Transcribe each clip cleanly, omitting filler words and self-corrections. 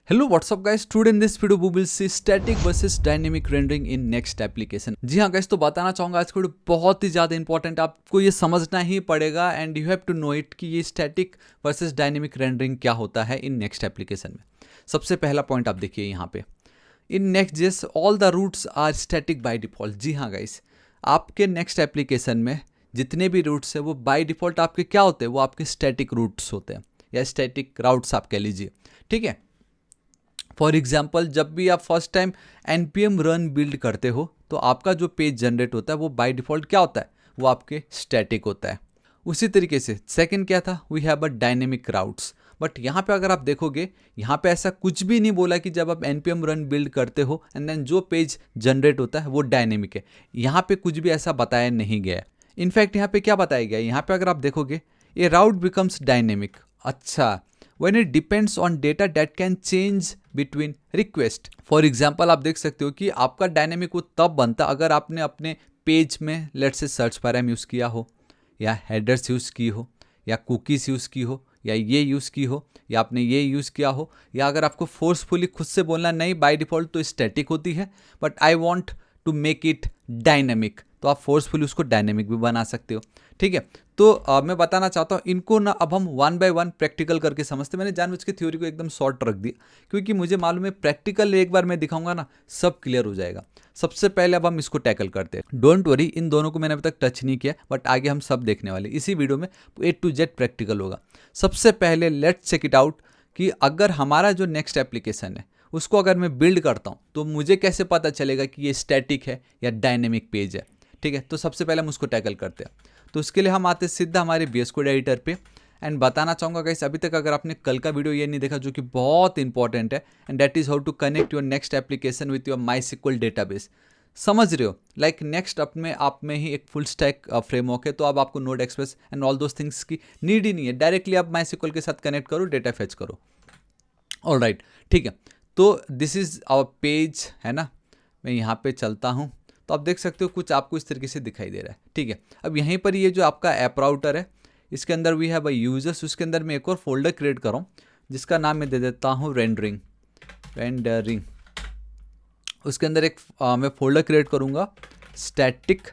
Hello what's up guys, today in this video we will see static versus dynamic rendering in next application. जी हाँ guys, तो बताना चाहूँगा आज का वीडियो बहुत ही ज़्यादा इंपॉर्टेंट, आपको ये समझना ही पड़ेगा and you have to know it कि ये स्टैटिक वर्सेस डायनेमिक रेंडरिंग क्या होता है इन नेक्स्ट एप्लीकेशन में। सबसे पहला पॉइंट आप देखिए यहाँ पे, in next JS all the routes are static by default. जी हाँ गाइस, आपके नेक्स्ट एप्लीकेशन में जितने भी रूट्स है वो बाय डिफॉल्ट आपके क्या होते हैं, वो आपके स्टैटिक रूट्स होते हैं या स्टैटिक राउट्स आप कह लीजिए। ठीक है, फॉर एग्जाम्पल जब भी आप first time npm run build करते हो तो आपका जो पेज जनरेट होता है वो बाय डिफॉल्ट क्या होता है, वो आपके स्टैटिक होता है। उसी तरीके से सेकंड क्या था, we have a dynamic routes. But यहाँ पे अगर आप देखोगे, यहाँ पे ऐसा कुछ भी नहीं बोला कि जब आप npm रन बिल्ड करते हो एंड देन जो पेज जनरेट होता है वो डायनेमिक है। यहाँ पे कुछ भी ऐसा बताया नहीं गया है। इनफैक्ट यहाँ पे क्या बताया गया है, यहाँ पे अगर आप देखोगे, ए राउट बिकम्स डायनेमिक। अच्छा, when it depends on data that can change between request। For example आप देख सकते हो कि आपका डायनेमिक वो तब बनता अगर आपने अपने पेज में लेट से सर्च पैराम यूज़ किया हो, या हेडर्स यूज़ की हो, या कुकीज़ यूज़ की हो, या ये यूज़ की हो, या आपने ये यूज़ किया हो, या अगर आपको फोर्सफुली खुद से बोलना नहीं बाय डिफ़ॉल्ट तो स्टैटिक होती है but I want to make it dynamic, तो आप फोर्सफुली उसको डायनेमिक भी बना सकते हो। ठीक है, तो मैं बताना चाहता हूँ इनको ना अब हम वन बाय वन प्रैक्टिकल करके समझते। मैंने जानबूझ के थ्योरी को एकदम शॉर्ट रख दिया क्योंकि मुझे मालूम है प्रैक्टिकल एक बार मैं दिखाऊंगा ना सब क्लियर हो जाएगा। सबसे पहले अब हम इसको टैकल करते हैं। डोंट वरी, इन दोनों को मैंने अभी तक टच नहीं किया बट आगे हम सब देखने वाले इसी वीडियो में, A to Z प्रैक्टिकल होगा। सबसे पहले लेट्स चेक इट आउट कि अगर हमारा जो नेक्स्ट एप्लीकेशन है उसको अगर मैं बिल्ड करता हूँ तो मुझे कैसे पता चलेगा कि ये स्टैटिक है या डायनेमिक पेज है। ठीक है, तो सबसे पहले हम उसको टैकल करते हैं। तो उसके लिए हम आते सीधा हमारे VS कोड एडिटर पे एंड बताना चाहूँगा गाइस, अभी तक अगर आपने कल का वीडियो ये नहीं देखा जो कि बहुत इंपॉर्टेंट है, and that is how to connect your Next application with your MySQL database. समझ रहे हो, लाइक नेक्स्ट अपने आप में ही एक फुल स्टैक फ्रेमवर्क है, तो अब आपको node express and all those things की नीड ही नहीं है। डायरेक्टली आप MySQL के साथ कनेक्ट करो, डेटा फेच करो। ऑलराइट, ठीक है, तो दिस इज़ आवर पेज है ना। मैं यहाँ पे चलता हूँ तो आप देख सकते हो कुछ आपको इस तरीके से दिखाई दे रहा है। ठीक है, अब यहीं पर ये जो आपका ऐप राउटर है इसके अंदर वी हैव अ यूजर्स, उसके अंदर मैं एक और फोल्डर क्रिएट कर रहा हूँ जिसका नाम मैं दे देता हूँ रेंडरिंग। उसके अंदर एक मैं फोल्डर क्रिएट करूँगा स्टैटिक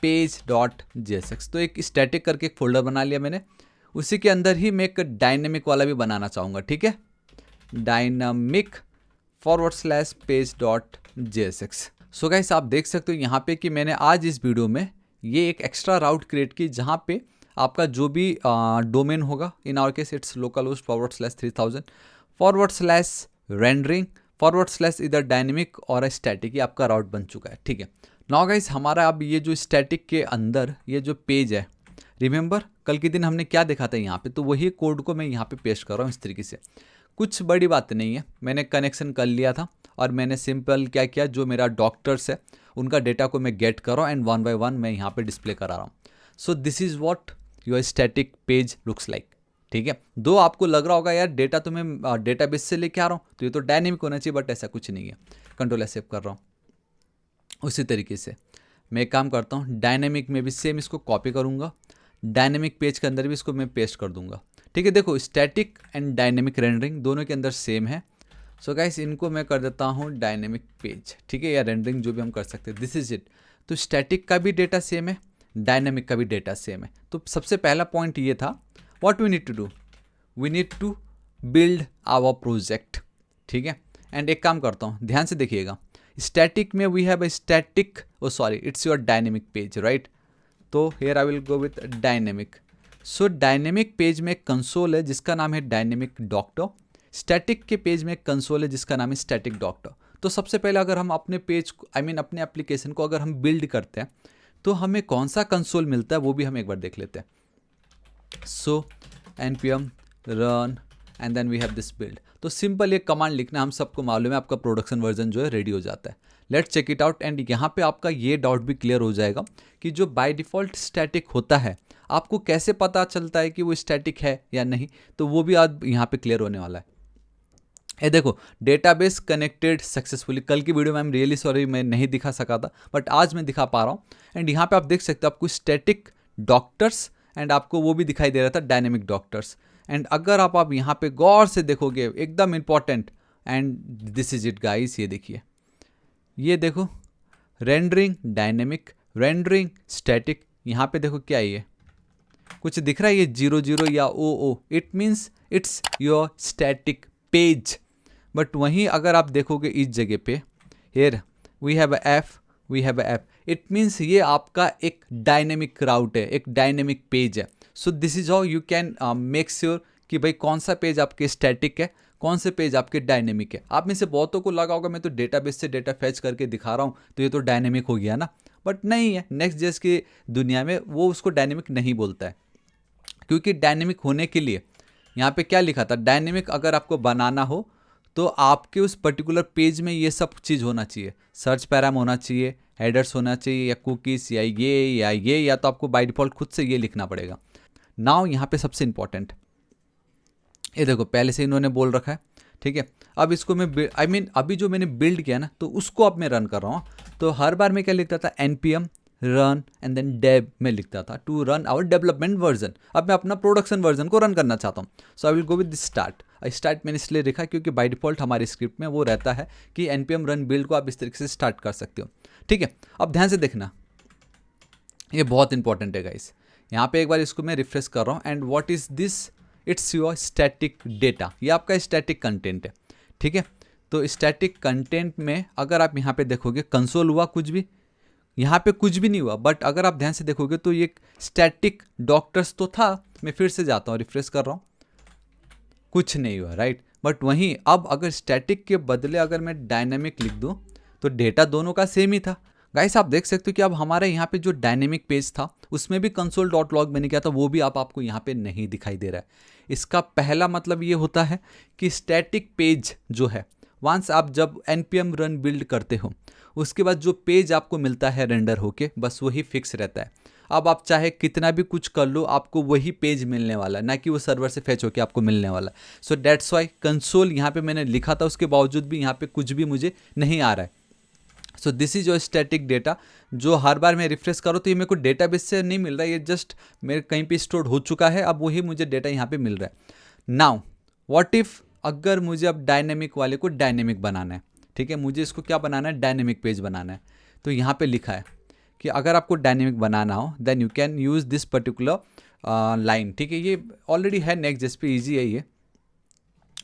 /page.jsx। तो एक स्टैटिक करके एक फोल्डर बना लिया मैंने। उसी के अंदर ही मैं एक डायनेमिक वाला भी बनाना चाहूँगा। ठीक है, डायनामिक /page.jsx। सो गाइस, आप देख सकते हो यहाँ पे कि मैंने आज इस वीडियो में ये एक एक्स्ट्रा राउट क्रिएट की जहाँ पे आपका जो भी डोमेन होगा, in our case it's local host /3000 /rendering इधर डायनेमिक और स्टैटिक, ये आपका राउट बन चुका है। ठीक है, नाउ गाइस हमारा अब ये जो स्टैटिक के अंदर ये जो पेज है, रिमेंबर कल के दिन हमने क्या देखा था यहाँ पे, तो वही कोड को मैं यहाँ पे पेस्ट कर रहा हूँ इस तरीके से। कुछ बड़ी बात नहीं है, मैंने कनेक्शन कर लिया था और मैंने सिंपल क्या किया, जो मेरा डॉक्टर्स है उनका डेटा को मैं गेट कर रहा हूँ एंड वन बाय वन मैं यहाँ पे डिस्प्ले करा रहा हूँ। So this is what your static page looks like. ठीक है, दो आपको लग रहा होगा यार डेटा तो मैं डेटाबेस से लेके आ रहा हूँ तो ये तो डायनेमिक होना चाहिए, बट ऐसा कुछ नहीं है। कंट्रोल एस कर रहा हूँ। उसी तरीके से मैं एक काम करता हूँ, डायनेमिक में भी सेम इसको कॉपी करूँगा, डायनेमिक पेज के अंदर भी इसको मैं पेस्ट कर दूंगा। ठीक है, देखो स्टैटिक एंड डायनेमिक रेंडरिंग दोनों के अंदर सेम है। सो गाइस इनको मैं कर देता हूँ डायनेमिक पेज। ठीक है, या रेंडरिंग जो भी हम कर सकते हैं, दिस इज इट। तो स्टैटिक का भी डेटा सेम है, डायनेमिक का भी डेटा सेम है। तो सबसे पहला पॉइंट ये था, what we need to do, we need to build our project. ठीक है, एंड एक काम करता हूँ, ध्यान से देखिएगा, स्टैटिक में we have a static, oh sorry it's your dynamic page, right. तो here I will go with dynamic. So dynamic page में कंसोल है जिसका नाम है डायनेमिक डॉक्टर, स्टैटिक के पेज में कंसोल है जिसका नाम है स्टैटिक डॉक्टर। तो सबसे पहले अगर हम अपने पेज अपने एप्लीकेशन को अगर हम बिल्ड करते हैं तो हमें कौन सा कंसोल मिलता है वो भी हम एक बार देख लेते हैं। So npm run and then we have this build. तो सिंपल ये कमांड लिखना, हम सबको मालूम है, आपका प्रोडक्शन वर्जन जो है रेडी हो जाता है। Let's check it out and यहाँ पे आपका ये डाउट भी क्लियर हो जाएगा कि जो बाय डिफ़ॉल्ट स्टैटिक होता है आपको कैसे पता चलता है कि वो स्टैटिक है या नहीं, तो वो भी आज यहाँ पे क्लियर होने वाला है। ये देखो, डेटाबेस कनेक्टेड सक्सेसफुली। कल की वीडियो में आई एम रियली सॉरी मैं नहीं दिखा सका था बट आज मैं दिखा पा रहा हूँ। एंड यहाँ पे आप देख सकते हो आपको स्टैटिक डॉक्टर्स एंड आपको वो भी दिखाई दे रहा था डायनेमिक डॉक्टर्स। एंड अगर आप यहाँ पे गौर से देखोगे, एकदम important, and this is it guys, ये देखिए, ये देखो, रेंडरिंग डायनेमिक, रेंडरिंग स्टैटिक। यहाँ पे देखो क्या है, ये कुछ दिख रहा है, ये 00 या OO, it means it's your static page. But वहीं अगर आप देखोगे इस जगह पे, here we have F, it means ये आपका एक डायनेमिक राउट है, एक डायनेमिक पेज है। So this is how you can make sure कि भाई कौन सा पेज आपके स्टैटिक है, कौन से पेज आपके डायनेमिक है। आप में से बहुतों को लगा होगा मैं तो डेटाबेस से डेटा फैच करके दिखा रहा हूँ तो ये तो डायनेमिक हो गया ना, बट नहीं है। नेक्स्ट जेस की दुनिया में वो उसको डायनेमिक नहीं बोलता है, क्योंकि डायनेमिक होने के लिए यहाँ पे क्या लिखा था, डायनेमिक अगर आपको बनाना हो तो आपके उस पर्टिकुलर पेज में ये सब चीज़ होना चाहिए, सर्च पैराम होना चाहिए, हेडर्स होना चाहिए, या कुकीज़, या ये या तो आपको बाय डिफ़ॉल्ट खुद से ये लिखना पड़ेगा। नाउ यहाँ पे सबसे इंपॉर्टेंट, ये देखो पहले से इन्होंने बोल रखा है, ठीक है। अब इसको मैं अभी जो मैंने बिल्ड किया ना, तो उसको अब मैं रन कर रहा हूँ। तो हर बार मैं क्या लिखता था, npm run and then dev में लिखता था to run our development version. अब मैं अपना प्रोडक्शन वर्जन को रन करना चाहता हूँ, so I will go with this start मैंने इसलिए लिखा क्योंकि बाय डिफॉल्ट हमारी स्क्रिप्ट में वो रहता है कि npm रन बिल्ड को आप इस तरीके से स्टार्ट कर सकते हो, ठीक है। अब ध्यान से देखना, ये बहुत इंपॉर्टेंट है गाइस। यहाँ पे एक बार इसको मैं रिफ्रेश कर रहा हूँ, and what is this, it's your static data, ये आपका स्टैटिक कंटेंट है, ठीक है। तो स्टैटिक कंटेंट में अगर आप यहाँ पे देखोगे कंसोल हुआ कुछ भी, यहाँ पे कुछ भी नहीं हुआ, बट अगर आप ध्यान से देखोगे तो ये स्टैटिक डॉक्टर्स तो था। मैं फिर से जाता हूँ, रिफ्रेश कर रहा हूँ, कुछ नहीं हुआ, राइट। बट वहीं अब अगर स्टैटिक के बदले अगर मैं डायनेमिक लिख दूँ तो डेटा दोनों का सेम ही था। गाइस आप देख सकते हो कि अब हमारे यहाँ पे जो डायनेमिक पेज था उसमें भी console.log मैंने किया था, वो भी आपको यहाँ पे नहीं दिखाई दे रहा है। इसका पहला मतलब ये होता है कि स्टैटिक पेज जो है, वंस आप जब npm रन बिल्ड करते हो उसके बाद जो पेज आपको मिलता है रेंडर होके, बस वही फिक्स रहता है। अब आप चाहे कितना भी कुछ कर लो, आपको वही पेज मिलने वाला है, ना कि वो सर्वर से फैच होके आपको मिलने वाला है। सो दैट्स वाई कंसोल यहाँ पे मैंने लिखा था, उसके बावजूद भी यहाँ पे कुछ भी मुझे नहीं आ रहा है। So this is your static data, जो हर बार मैं रिफ्रेश करूँ तो ये मेरे को डेटाबेस से नहीं मिल रहा है, ये जस्ट मेरे कहीं पे स्टोर हो चुका है, अब वही मुझे डेटा यहाँ पे मिल रहा है। नाउ व्हाट इफ़ अगर मुझे अब डायनेमिक वाले को डायनेमिक बनाना है, ठीक है, मुझे इसको क्या बनाना है, डायनेमिक पेज बनाना है। तो यहाँ पे लिखा है कि अगर आपको डायनेमिक बनाना हो then you can use this particular line, ठीक है। ये ऑलरेडी है नेक्स्ट जेस पे, ईजी है ये,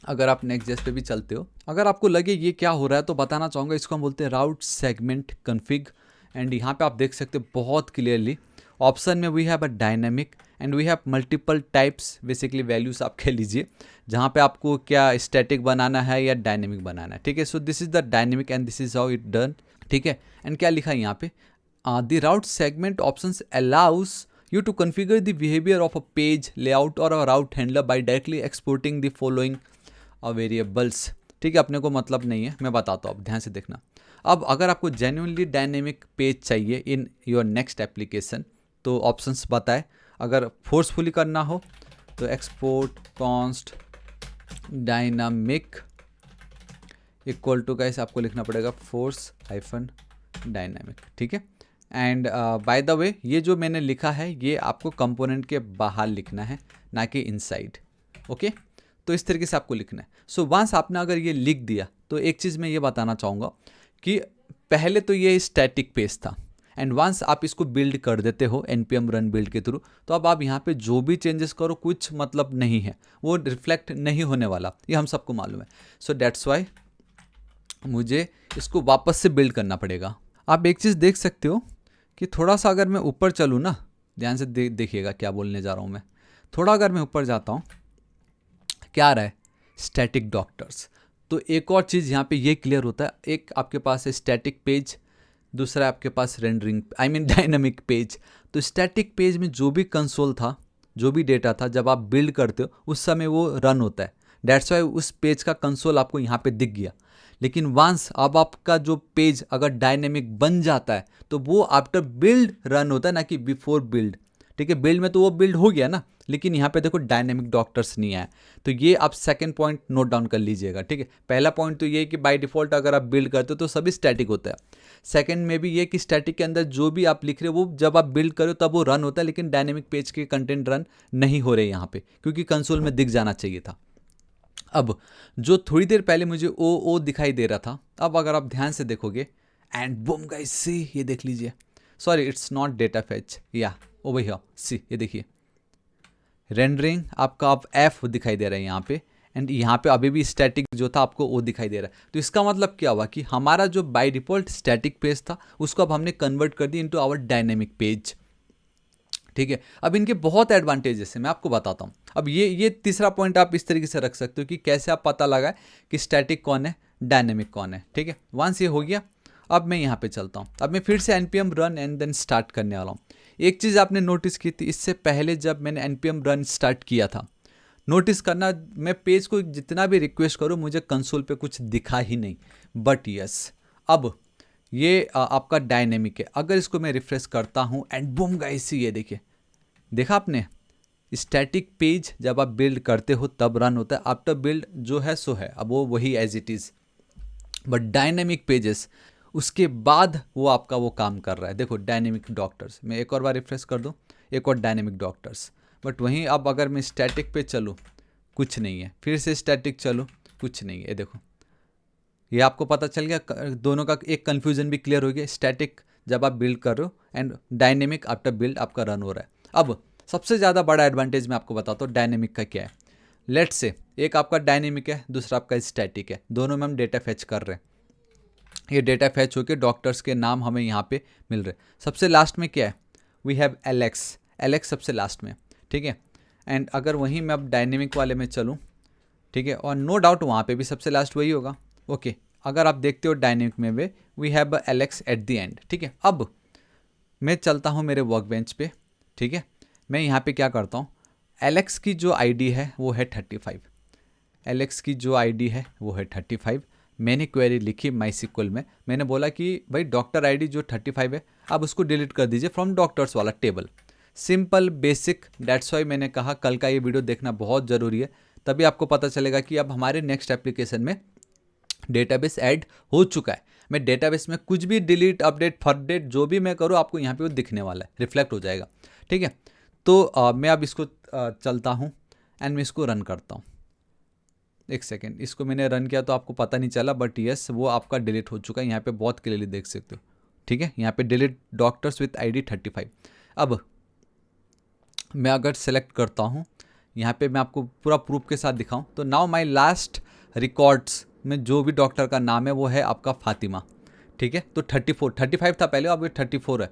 अगर आप नेक्स्ट जेस पे भी चलते हो। अगर आपको लगे ये क्या हो रहा है तो बताना चाहूँगा, इसको हम बोलते हैं राउट सेगमेंट कन्फिग। एंड यहाँ पे आप देख सकते हो बहुत क्लियरली ऑप्शन में we have a dynamic and we have multiple types, basically values आप कह लीजिए, जहाँ पे आपको क्या स्टैटिक बनाना है या डायनेमिक बनाना है, ठीक है। So this is the dynamic and this is how it done, ठीक है। एंड क्या लिखा है यहाँ पे, the route segment options allows you to configure the behavior of a page layout or a route handler by directly exporting the following variables, ठीक है। अपने को मतलब नहीं है, मैं बताता हूँ, अब ध्यान से देखना। अब अगर आपको जेन्युइनली डायनेमिक पेज चाहिए इन योर नेक्स्ट एप्लीकेशन तो ऑप्शंस बताए। अगर फोर्सफुली करना हो तो export const dynamic equal to guys आपको लिखना पड़ेगा फोर्स हाइफन डायनामिक, ठीक है। एंड बाय द वे ये जो मैंने लिखा है ये आपको कंपोनेंट के बाहर लिखना है, ना कि इनसाइड, ओके। तो इस तरीके से आपको लिखना है। सो वंस आपने अगर ये लिख दिया तो एक चीज़ मैं ये बताना चाहूँगा कि पहले तो ये स्टैटिक पेज था, एंड वंस आप इसको बिल्ड कर देते हो npm रन बिल्ड के थ्रू, तो अब आप यहाँ पे जो भी चेंजेस करो कुछ मतलब नहीं है, वो रिफ्लेक्ट नहीं होने वाला, ये हम सबको मालूम है। सो दैट्स वाई मुझे इसको वापस से बिल्ड करना पड़ेगा। आप एक चीज़ देख सकते हो कि थोड़ा सा अगर मैं ऊपर चलूँ ना, ध्यान से देखिएगा क्या बोलने जा रहा हूँ मैं। थोड़ा अगर मैं ऊपर जाता हूँ, क्या आ रहा है, स्टैटिक डॉक्टर्स। तो एक और चीज़ यहाँ पे ये क्लियर होता है, एक आपके पास है स्टैटिक पेज, दूसरा आपके पास रेंडरिंग डायनामिक पेज। तो स्टैटिक पेज में जो भी कंसोल था, जो भी डेटा था, जब आप बिल्ड करते हो उस समय वो रन होता है, दैट्स वाई उस पेज का कंसोल आपको यहाँ पे दिख गया। लेकिन वंस अब आपका जो पेज अगर डायनेमिक बन जाता है तो वो आफ्टर बिल्ड रन होता है, ना कि बिफोर बिल्ड, ठीक है, बिल्ड में तो वो बिल्ड हो गया ना, लेकिन यहाँ पे देखो डायनेमिक डॉक्टर्स नहीं आया। तो ये आप सेकंड पॉइंट नोट डाउन कर लीजिएगा, ठीक है। पहला पॉइंट तो ये है कि बाय डिफॉल्ट अगर आप बिल्ड करते हो तो सभी स्टैटिक होता है। सेकंड में भी ये कि स्टैटिक के अंदर जो भी आप लिख रहे हो वो जब आप बिल्ड करो तब वो रन होता है, लेकिन डायनेमिक पेज के कंटेंट रन नहीं हो रहे यहाँ पे, क्योंकि कंसोल में दिख जाना चाहिए था। अब जो थोड़ी देर पहले मुझे ओ दिखाई दे रहा था, अब अगर आप ध्यान से देखोगे एंड बूम गाइस सी, ये देख लीजिए, sorry it's not data fetch, या ओवर हियर सी, ये देखिए रेंडरिंग आपका अब एफ दिखाई दे रहा है यहाँ पे, एंड यहाँ पे अभी भी स्टैटिक जो था आपको ओ दिखाई दे रहा है। तो इसका मतलब क्या हुआ कि हमारा जो बाय डिफॉल्ट स्टैटिक पेज था उसको अब हमने कन्वर्ट कर दिया इनटू आवर डायनेमिक पेज, ठीक है। अब इनके बहुत एडवांटेजेस हैं, मैं आपको बताता हूँ। अब ये तीसरा पॉइंट आप इस तरीके से रख सकते हो कि कैसे आप पता लगाए कि स्टैटिक कौन है, डायनेमिक कौन है, ठीक है। वंस ये हो गया, अब मैं यहाँ पे चलता हूँ। अब मैं फिर से npm run and then start करने वाला हूँ। एक चीज़ आपने नोटिस की थी, इससे पहले जब मैंने npm रन स्टार्ट किया था, नोटिस करना, मैं पेज को जितना भी रिक्वेस्ट करूँ मुझे कंसोल पे कुछ दिखा ही नहीं। बट यस, अब ये आपका डायनेमिक है। अगर इसको मैं रिफ्रेश करता हूँ एंड बूम गाइस, ये देखिए, देखा आपने, स्टैटिक पेज जब आप बिल्ड करते हो तब रन होता है, आफ्टर बिल्ड जो है सो है, अब वो वही as it is. But dynamic pages उसके बाद वो आपका वो काम कर रहा है। देखो डायनेमिक डॉक्टर्स, मैं एक और बार रिफ्रेश कर दूं, एक और डायनेमिक डॉक्टर्स। बट वहीं अब अगर मैं स्टैटिक पे चलूँ कुछ नहीं है, फिर से स्टैटिक चलूँ कुछ नहीं है। ये देखो, ये आपको पता चल गया, दोनों का एक कन्फ्यूजन भी क्लियर हो गया। स्टैटिक जब आप बिल्ड कर रहे हो एंड डायनेमिक आफ्टर बिल्ड आपका रन हो रहा है। अब सबसे ज़्यादा बड़ा एडवांटेज मैं आपको बताता हूँ डायनेमिक का क्या है। लेट्स से एक आपका डायनेमिक है, दूसरा आपका स्टैटिक है, दोनों में हम डेटा फैच कर रहे हैं। ये डेटा फैच होकर डॉक्टर्स के नाम हमें यहाँ पे मिल रहे। सबसे लास्ट में क्या है, वी हैव एलेक्स, एलेक्स सबसे लास्ट में, ठीक है। एंड अगर वहीं मैं अब डायनेमिक वाले में चलूँ, ठीक है, और नो डाउट वहाँ पे भी सबसे लास्ट वही होगा, ओके। अगर आप देखते हो डायनेमिक में we have Alex at the end, ठीक है। अब मैं चलता हूँ मेरे वर्क बेंच पे, ठीक है। मैं यहाँ पे क्या करता हूँ, एलेक्स की जो आईडी है वो है 35, एलेक्स की जो आईडी है वो है 35। मैंने क्वेरी लिखी माईसीक्वल में, मैंने बोला कि भाई डॉक्टर आईडी जो 35 है आप उसको डिलीट कर दीजिए फ्रॉम डॉक्टर्स वाला table. Simple basic, that's why मैंने कहा कल का ये वीडियो देखना बहुत ज़रूरी है, तभी आपको पता चलेगा कि अब हमारे नेक्स्ट एप्लीकेशन में डेटाबेस ऐड हो चुका है। मैं डेटाबेस में कुछ भी डिलीट अपडेट फॉरडेट जो भी मैं करूँ आपको यहाँ पे वो दिखने वाला है, रिफ्लेक्ट हो जाएगा, ठीक है। तो मैं अब इसको चलता हूँ एंड मैं इसको रन करता हूँ। एक सेकेंड, इसको मैंने रन किया तो आपको पता नहीं चला, बट यस वो आपका डिलीट हो चुका है, यहाँ पे बहुत क्लियरली देख सकते हो, ठीक है। यहाँ पे डिलीट डॉक्टर्स विथ आईडी 35। अब मैं अगर सेलेक्ट करता हूँ, यहाँ पे मैं आपको पूरा प्रूफ के साथ दिखाऊँ तो नाउ माई लास्ट रिकॉर्ड्स में जो भी डॉक्टर का नाम है वो है आपका फातिमा, ठीक है। तो 35 था पहले, अब ये 34 है।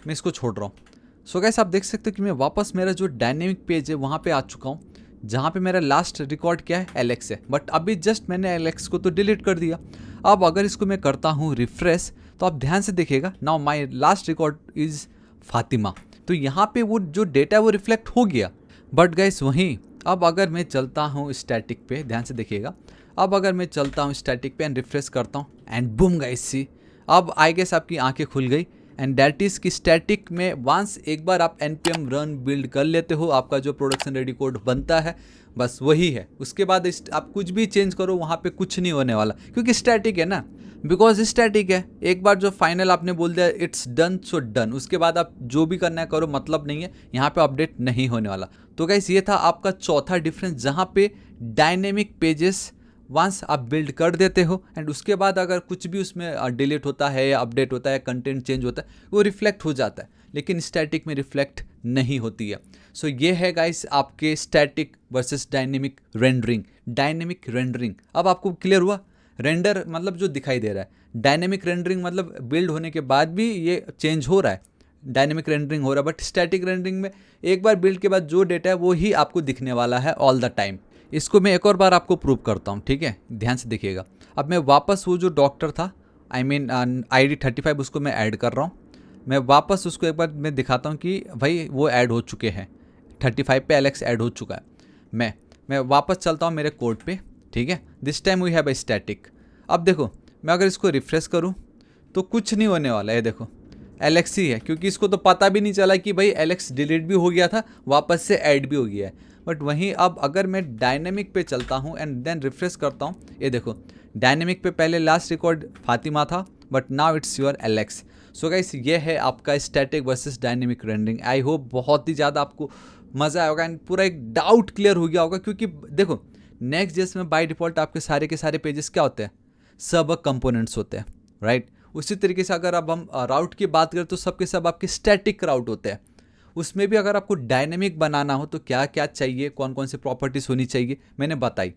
मैं इसको छोड़ रहा हूँ। सो गाइस आप देख सकते हो कि मैं वापस मेरा जो डायनेमिक पेज है वहाँ पे आ चुका हूँ, जहाँ पे मेरा लास्ट रिकॉर्ड क्या है, एलेक्स है। बट अभी जस्ट मैंने एलेक्स को तो डिलीट कर दिया। अब अगर इसको मैं करता हूँ रिफ्रेश, तो आप ध्यान से देखिएगा, now my last record is Fatima. तो यहाँ पे वो जो डेटा है वो रिफ्लेक्ट हो गया। बट गाइस वहीं अब अगर मैं चलता हूँ स्टैटिक पे, ध्यान से देखिएगा, अब अगर मैं चलता हूँ स्टैटिक पे एंड रिफ्रेश करता हूँ एंड बूम गाइस सी, अब आई गेस आपकी आंखें खुल गई। एंड दैट इज़ कि स्टैटिक में वंस एक बार आप npm रन बिल्ड कर लेते हो, आपका जो प्रोडक्शन रेडी कोड बनता है बस वही है। उसके बाद आप कुछ भी चेंज करो वहाँ पे कुछ नहीं होने वाला, क्योंकि स्टैटिक है ना, बिकॉज स्टैटिक है। एक बार जो फाइनल आपने बोल दिया इट्स डन सो डन, उसके बाद आप जो भी करना है करो, मतलब नहीं है, यहाँ पे अपडेट नहीं होने वाला। तो गाइस ये था आपका चौथा डिफरेंस, जहाँ पे डायनेमिक पेजेस वंस आप बिल्ड कर देते हो एंड उसके बाद अगर कुछ भी उसमें डिलीट होता है या अपडेट होता है, कंटेंट चेंज होता है, वो रिफ्लेक्ट हो जाता है, लेकिन स्टैटिक में रिफ्लेक्ट नहीं होती है। सो ये है गाइस आपके static versus dynamic rendering. Dynamic rendering अब आपको क्लियर हुआ, रेंडर मतलब जो दिखाई दे रहा है, डायनेमिक रेंडरिंग मतलब बिल्ड होने के बाद भी ये चेंज हो रहा है, डायनेमिक रेंडरिंग हो रहा है। बट स्टैटिक रेंडरिंग में एक बार बिल्ड के बाद जो डेटा है वो ही आपको दिखने वाला है ऑल द टाइम। इसको मैं एक और बार आपको प्रूव करता हूँ, ठीक है, ध्यान से देखिएगा। अब मैं वापस वो जो डॉक्टर था, आई मीन आईडी 35, उसको मैं ऐड कर रहा हूँ। मैं वापस उसको एक बार मैं दिखाता हूँ कि भाई वो ऐड हो चुके हैं, 35 पे एलेक्स ऐड हो चुका है। मैं वापस चलता हूँ मेरे कोड पे, ठीक है। This time we have a static. अब देखो मैं अगर इसको रिफ्रेश करूँ तो कुछ नहीं होने वाला है, देखो एलेक्स ही है, क्योंकि इसको तो पता भी नहीं चला कि भाई एलेक्स डिलीट भी हो गया था, वापस से ऐड भी हो गया है। बट वहीं अब अगर मैं डायनेमिक पे चलता हूँ एंड देन रिफ्रेश करता हूँ, ये देखो डायनेमिक पे पहले लास्ट रिकॉर्ड फातिमा था, but now it's your Alex. So guys ये है आपका static versus dynamic rendering. I hope बहुत ही ज़्यादा आपको मज़ा आया होगा एंड पूरा एक डाउट क्लियर हो गया होगा, क्योंकि देखो नेक्स्ट जेस में बाय डिफ़ॉल्ट आपके सारे के सारे पेजेस क्या होते हैं, सब कंपोनेंट्स होते हैं, राइट। उसी तरीके से अगर अब हम राउट की बात करें तो सब के सब आपके स्टैटिक राउट होते हैं। उसमें भी अगर आपको डायनेमिक बनाना हो तो क्या क्या चाहिए, कौन कौन से प्रॉपर्टीज़ होनी चाहिए, मैंने बताई।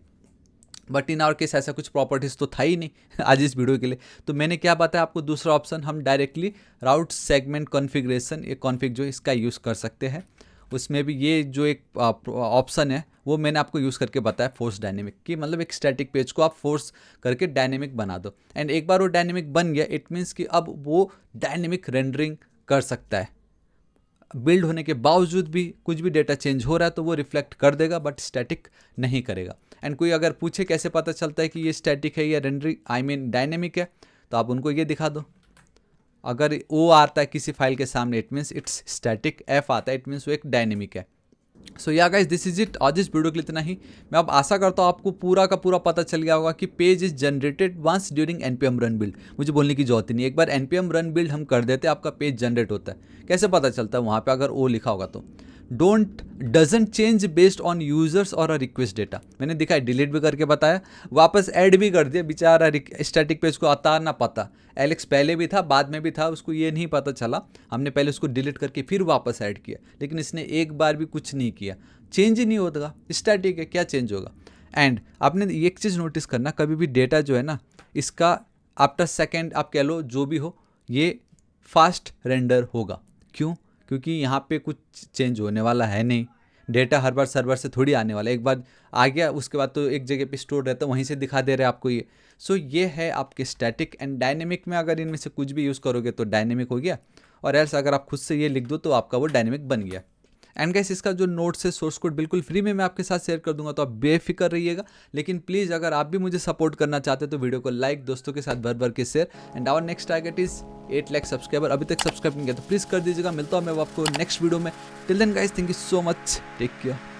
बट इन आवर केस ऐसा कुछ प्रॉपर्टीज़ तो था ही नहीं आज इस वीडियो के लिए। तो मैंने क्या बताया आपको, दूसरा ऑप्शन हम डायरेक्टली राउट सेगमेंट कॉन्फ़िगरेशन, ये कॉन्फ़िग जो इसका यूज़ कर सकते हैं। उसमें भी ये जो एक ऑप्शन है वो मैंने आपको यूज़ करके बताया फोर्स डायनेमिक, कि मतलब एक स्टैटिक पेज को आप फोर्स करके डायनेमिक बना दो। एंड एक बार वो डायनेमिक बन गया, इट मीन्स कि अब वो डायनेमिक रेंडरिंग कर सकता है। बिल्ड होने के बावजूद भी कुछ भी डेटा चेंज हो रहा है तो वो रिफ्लेक्ट कर देगा, बट स्टैटिक नहीं करेगा। एंड कोई अगर पूछे कैसे पता चलता है कि ये स्टैटिक है या रेंडरिंग आई मीन डायनेमिक है, तो आप उनको ये दिखा दो। अगर ओ आता है किसी फाइल के सामने, it means it's static, F आता है इट मीन्स वो एक डायनेमिक है। सो या गाइस दिस इज इट, आज इस वीडियो के लिए इतना ही। मैं अब आशा करता हूँ आपको पूरा का पूरा पता चल गया होगा कि page is generated once during NPM run build. मुझे बोलने की जरूरत ही नहीं, एक बार एनपीएम रन बिल्ड हम कर देते हैं आपका पेज जनरेट होता है। कैसे पता चलता है, वहाँ पे अगर ओ लिखा होगा तो doesn't change based on users और रिक्वेस्ट डेटा। मैंने दिखा है, डिलीट भी करके बताया, वापस ऐड भी कर दिया, बेचारा स्टैटिक पेज को आता ना पता। एलेक्स पहले भी था, बाद में भी था, उसको ये नहीं पता चला, हमने पहले उसको डिलीट करके फिर वापस ऐड किया, लेकिन इसने एक बार भी कुछ नहीं किया, चेंज ही नहीं होगा, स्टैटिक है, क्या चेंज होगा। एंड आपने एक चीज़ नोटिस करना, कभी भी डेटा जो है ना, इसका आफ्टर सेकेंड आप कह लो जो भी हो, ये फास्ट रेंडर होगा। क्यों? क्योंकि यहाँ पे कुछ चेंज होने वाला है नहीं, डेटा हर बार सर्वर से थोड़ी आने वाला है, एक बार आ गया उसके बाद तो एक जगह पे स्टोर रहता है, वहीं से दिखा दे रहे हैं आपको ये। सो ये है आपके स्टैटिक एंड डायनेमिक में, अगर इनमें से कुछ भी यूज़ करोगे तो डायनेमिक हो गया, और एल्स अगर आप खुद से ये लिख दो तो आपका वो डायनेमिक बन गया। एंड गाइस इसका जो नोट्स है, सोर्स कोड बिल्कुल फ्री में मैं आपके साथ शेयर कर दूंगा, तो आप बेफिक्र रहिएगा। लेकिन प्लीज़ अगर आप भी मुझे सपोर्ट करना चाहते हैं तो वीडियो को लाइक, दोस्तों के साथ भर भर के share. And our next target is 8 lakh subscriber. अभी तक सब्सक्राइब नहीं किया तो प्लीज़ कर दीजिएगा। मिलता हूँ मैं आपको नेक्स्ट वीडियो में। Till then guys, thank you so much, take care.